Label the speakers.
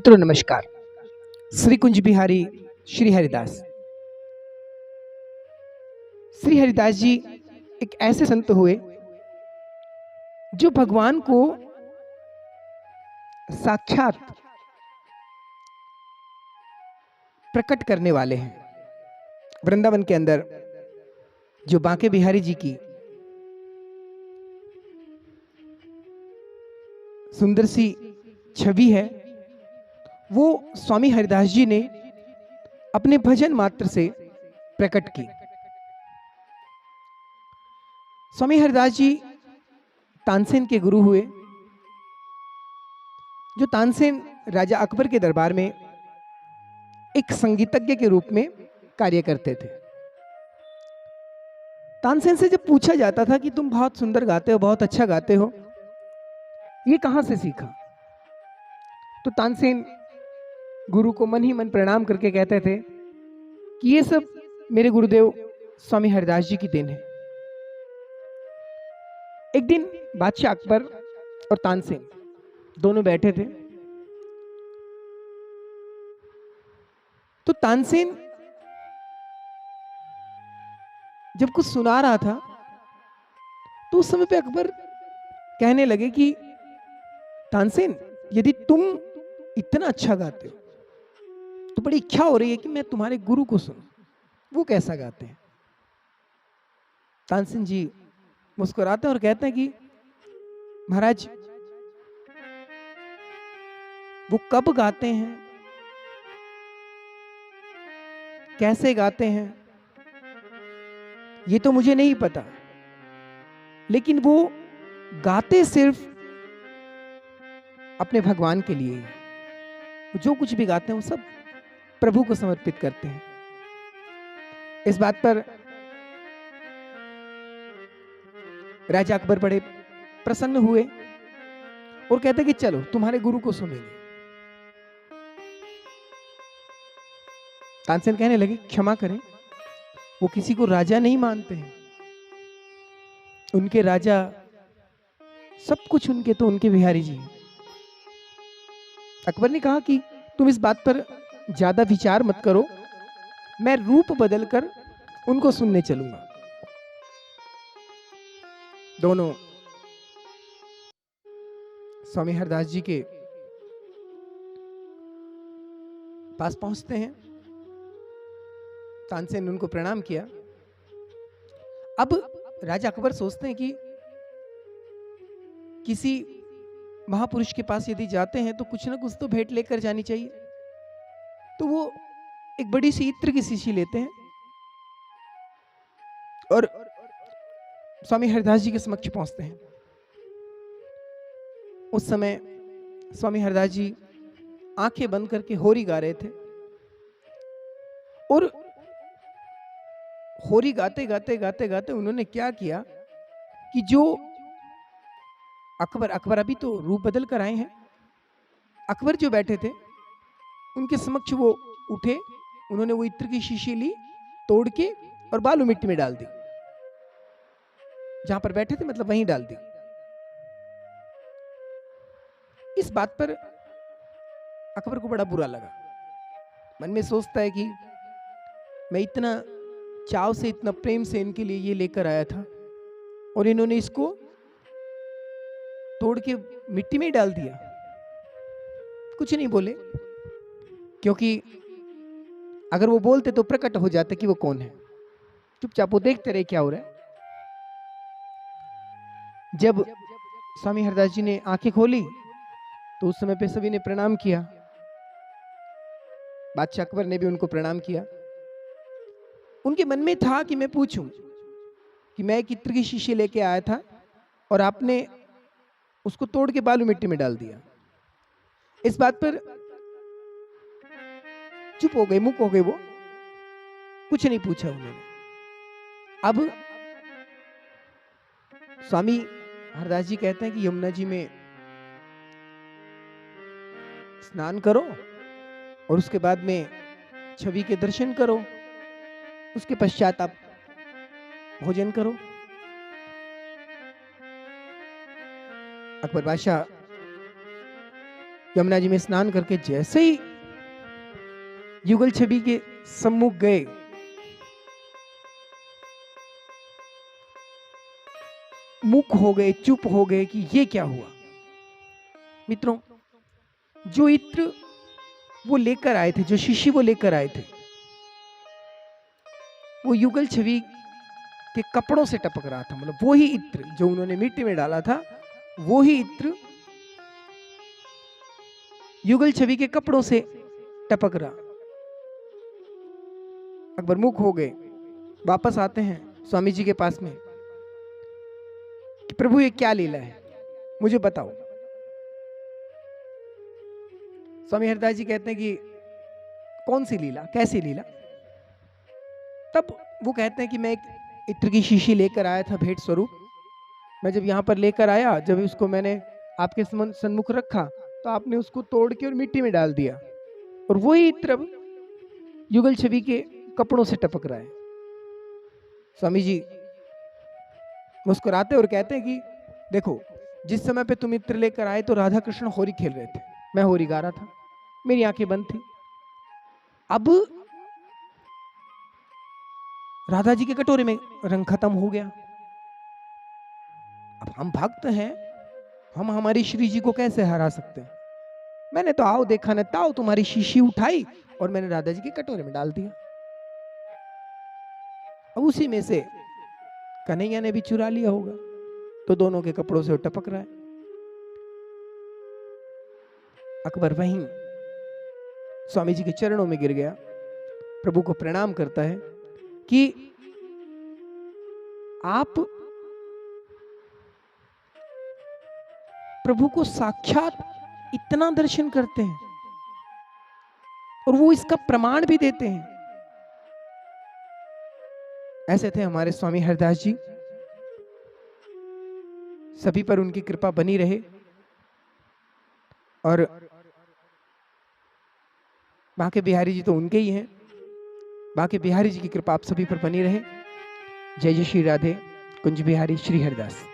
Speaker 1: मित्रों नमस्कार। श्री कुंज बिहारी श्री हरिदास। श्री हरिदास जी एक ऐसे संत हुए जो भगवान को साक्षात प्रकट करने वाले हैं। वृंदावन के अंदर जो बांके बिहारी जी की सुंदर सी छवि है, वो स्वामी हरिदास जी ने अपने भजन मात्र से प्रकट की। स्वामी हरिदास जी तानसेन के गुरु हुए, जो तानसेन राजा अकबर के दरबार में एक संगीतज्ञ के रूप में कार्य करते थे। तानसेन से जब पूछा जाता था कि तुम बहुत सुंदर गाते हो, बहुत अच्छा गाते हो, ये कहां से सीखा, तो तानसेन गुरु को मन ही मन प्रणाम करके कहते थे कि ये सब मेरे गुरुदेव स्वामी हरिदास जी की देन है। एक दिन बादशाह अकबर और तानसेन दोनों बैठे थे, तो तानसेन जब कुछ सुना रहा था तो उस समय पे अकबर कहने लगे कि तानसेन, यदि तुम इतना अच्छा गाते हो तो बड़ी इच्छा हो रही है कि मैं तुम्हारे गुरु को सुनूं, वो कैसा गाते हैं। तानसेन जी मुस्कुराते हैं और कहते हैं कि महाराज, वो कब गाते हैं, कैसे गाते हैं, ये तो मुझे नहीं पता, लेकिन वो गाते सिर्फ अपने भगवान के लिए ही। जो कुछ भी गाते हैं वो सब प्रभु को समर्पित करते हैं। इस बात पर राजा अकबर बड़े प्रसन्न हुए और कहते कि चलो तुम्हारे गुरु को सुनेंगे। तानसेन कहने लगे, क्षमा करें, वो किसी को राजा नहीं मानते हैं। उनके राजा सब कुछ उनके, तो उनके बिहारी जी हैं। अकबर ने कहा कि तुम इस बात पर ज्यादा विचार मत करो, मैं रूप बदलकर उनको सुनने चलूंगा। दोनों स्वामी हरदास जी के पास पहुंचते हैं। तानसेन ने उनको प्रणाम किया। अब राजा अकबर सोचते हैं कि किसी महापुरुष के पास यदि जाते हैं तो कुछ ना कुछ तो भेंट लेकर जानी चाहिए। तो वो एक बड़ी सी इत्र की शीशी लेते हैं और स्वामी हरिदास जी के समक्ष पहुंचते हैं। उस समय स्वामी हरिदास जी आंखें बंद करके होरी गा रहे थे और होरी गाते गाते गाते गाते उन्होंने क्या किया कि जो अकबर अभी तो रूप बदल कर आए हैं, अकबर जो बैठे थे उनके समक्ष वो उठे, उन्होंने वो इत्र की शीशी ली, तोड़ के और बालू मिट्टी में डाल दी। जहां पर बैठे थे मतलब वहीं डाल दी। इस बात पर अकबर को बड़ा बुरा लगा। मन में सोचता है कि मैं इतना चाव से, इतना प्रेम से इनके लिए ये लेकर आया था और इन्होंने इसको तोड़ के मिट्टी में ही डाल दिया। कुछ नहीं बोले, क्योंकि अगर वो बोलते तो प्रकट हो जाता कि वो कौन है। चुपचाप वो देखते रहे क्या हो रहा है। जब स्वामी हरदास जी ने आंखें खोली तो उस समय पे सभी ने प्रणाम किया। बादशाह अकबर ने भी उनको प्रणाम किया। उनके मन में था कि मैं पूछूं कि मैं एक इत्र की शीशी लेके आया था और आपने उसको तोड़ के बालू मिट्टी में डाल दिया। इस बात पर चुप हो गए, मुक हो गए, वो कुछ नहीं पूछा उन्होंने। अब स्वामी हरदास जी कहते हैं कि यमुना जी में स्नान करो और उसके बाद में छवि के दर्शन करो, उसके पश्चात आप भोजन करो। अकबर बादशाह यमुना जी में स्नान करके जैसे ही युगल छवि के सम्मुख गए, मुख हो गए, चुप हो गए कि ये क्या हुआ। मित्रों, जो इत्र वो लेकर आए थे, जो शिष्य वो लेकर आए थे, वो युगल छवि के कपड़ों से टपक रहा था। मतलब वो ही इत्र जो उन्होंने मिट्टी में डाला था, वो ही इत्र युगल छवि के कपड़ों से टपक रहा। अकबर मुख हो गए, वापस आते हैं स्वामी जी के पास में कि प्रभु ये क्या लीला है, मुझे बताओ। स्वामी हरदास जी कहते हैं कि कौन सी लीला, कैसी लीला। तब वो कहते हैं कि मैं एक इत्र की शीशी लेकर आया था भेंट स्वरूप। मैं जब यहाँ पर लेकर आया, जब उसको मैंने आपके सन्मुख रखा, तो आपने उसको तोड़ के और मिट्टी में डाल दिया, और वही इत्र अब युगल छवि के कपड़ों से टपक रहा है। स्वामी जी मुस्कुराते और कहते हैं कि देखो, जिस समय पे तुम इत्र लेकर आए तो राधा कृष्ण होरी खेल रहे थे, मैं होरी गा रहा था, मेरी आंखें बंद थी। अब राधा जी के कटोरे में रंग खत्म हो गया। अब हम भक्त हैं, हम हमारी श्री जी को कैसे हरा सकते हैं। मैंने तो आओ देखा न ताओ तुम्हारी शीशी उठाई और मैंने राधा जी के कटोरे में डाल दिया। अब उसी में से कन्हैया ने भी चुरा लिया होगा, तो दोनों के कपड़ों से वो टपक रहा है। अकबर वहीं स्वामी जी के चरणों में गिर गया, प्रभु को प्रणाम करता है कि आप प्रभु को साक्षात इतना दर्शन करते हैं और वो इसका प्रमाण भी देते हैं। ऐसे थे हमारे स्वामी हरदास जी, सभी पर उनकी कृपा बनी रहे। और बांके बिहारी जी तो उनके ही हैं, बांके बिहारी जी की कृपा आप सभी पर बनी रहे। जय जय श्री राधे, कुंज बिहारी श्री हरदास।